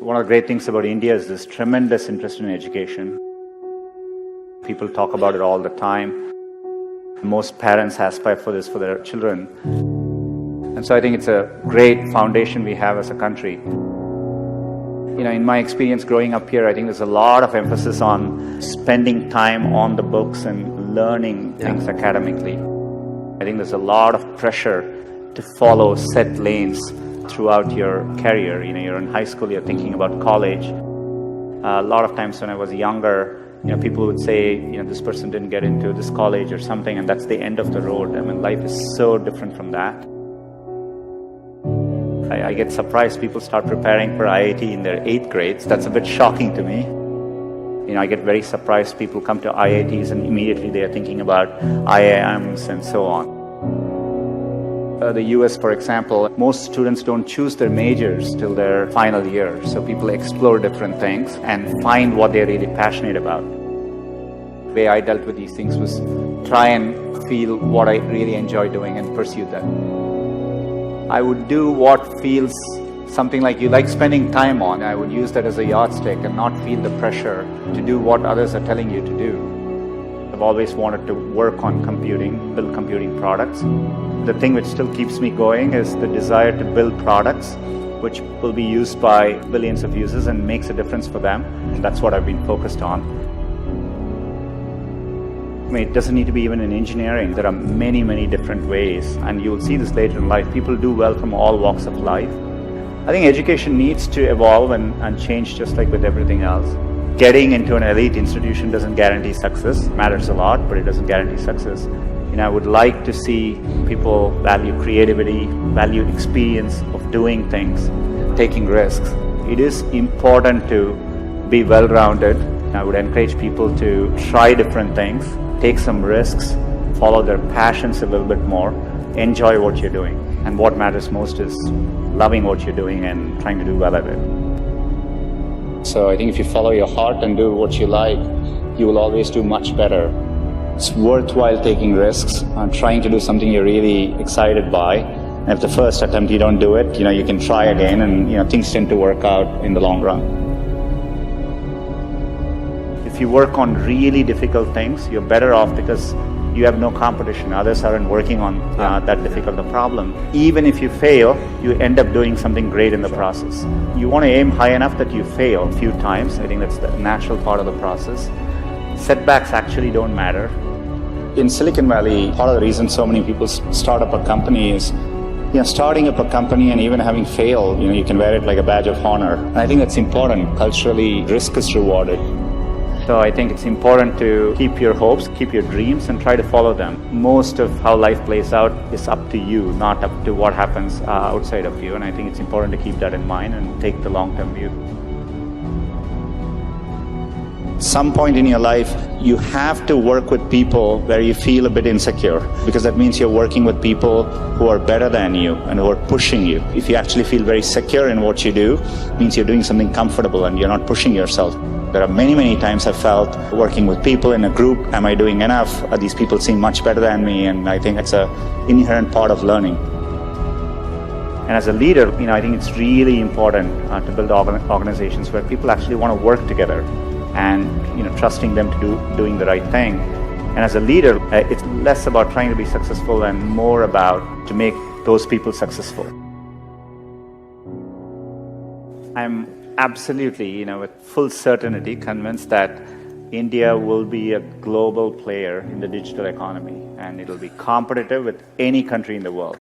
One of the great things about India is this tremendous interest in education. People talk about it all the time. Most parents aspire for this for their children. And so I think it's a great foundation we have as a country. In my experience growing up here, I think there's a lot of emphasis on spending time on the books and learning things academically. I think there's a lot of pressure to follow set lanes throughout your career. You're in high school, you're thinking about college. A lot of times when I was younger, people would say, this person didn't get into this college or something, and that's the end of the road. I mean, life is so different from that. I get surprised people start preparing for IIT in their 8th grades. That's a bit shocking to me. I get very surprised people come to IITs and immediately they are thinking about IIMs and so on. The US, for example, most students don't choose their majors till their final year. So people explore different things and find what they're really passionate about. The way I dealt with these things was try and feel what I really enjoy doing and pursue that. I would do what feels something like you like spending time on. I would use that as a yardstick and not feel the pressure to do what others are telling you to do. I've always wanted to work on computing, build computing products. The thing which still keeps me going is the desire to build products which will be used by billions of users and makes a difference for them. And that's what I've been focused on. It doesn't need to be even in engineering. There are many, many different ways, and you'll see this later in life. People do well from all walks of life. I think education needs to evolve and change just like with everything else. Getting into an elite institution doesn't guarantee success. It matters a lot, but it doesn't guarantee success. I would like to see people value creativity, value experience of doing things, taking risks. It is important to be well-rounded. I would encourage people to try different things, take some risks, follow their passions a little bit more, enjoy what you're doing. And what matters most is loving what you're doing and trying to do well at it. So I think if you follow your heart and do what you like, you will always do much better. It's worthwhile taking risks and trying to do something you're really excited by. And if the first attempt you don't do it, you can try again, and things tend to work out in the long run. If you work on really difficult things, you're better off because you have no competition. Others aren't working on that difficult a problem. Even if you fail, you end up doing something great in the process. You want to aim high enough that you fail a few times. I think that's the natural part of the process. Setbacks actually don't matter. In Silicon Valley, part of the reason so many people start up a company is starting up a company and even having failed, you can wear it like a badge of honor. And I think that's important. Culturally, risk is rewarded. So I think it's important to keep your hopes, keep your dreams, and try to follow them. Most of how life plays out is up to you, not up to what happens outside of you. And I think it's important to keep that in mind and take the long-term view. Some point in your life, you have to work with people where you feel a bit insecure, because that means you're working with people who are better than you and who are pushing you. If you actually feel very secure in what you do, it means you're doing something comfortable and you're not pushing yourself. There are many, many times I've felt working with people in a group, am I doing enough? These people seem much better than me, and I think it's an inherent part of learning. And as a leader, I think it's really important to build organizations where people actually want to work together and trusting them to doing the right thing. And as a leader, it's less about trying to be successful and more about to make those people successful. I'm absolutely, with full certainty convinced that India will be a global player in the digital economy, and it'll be competitive with any country in the world.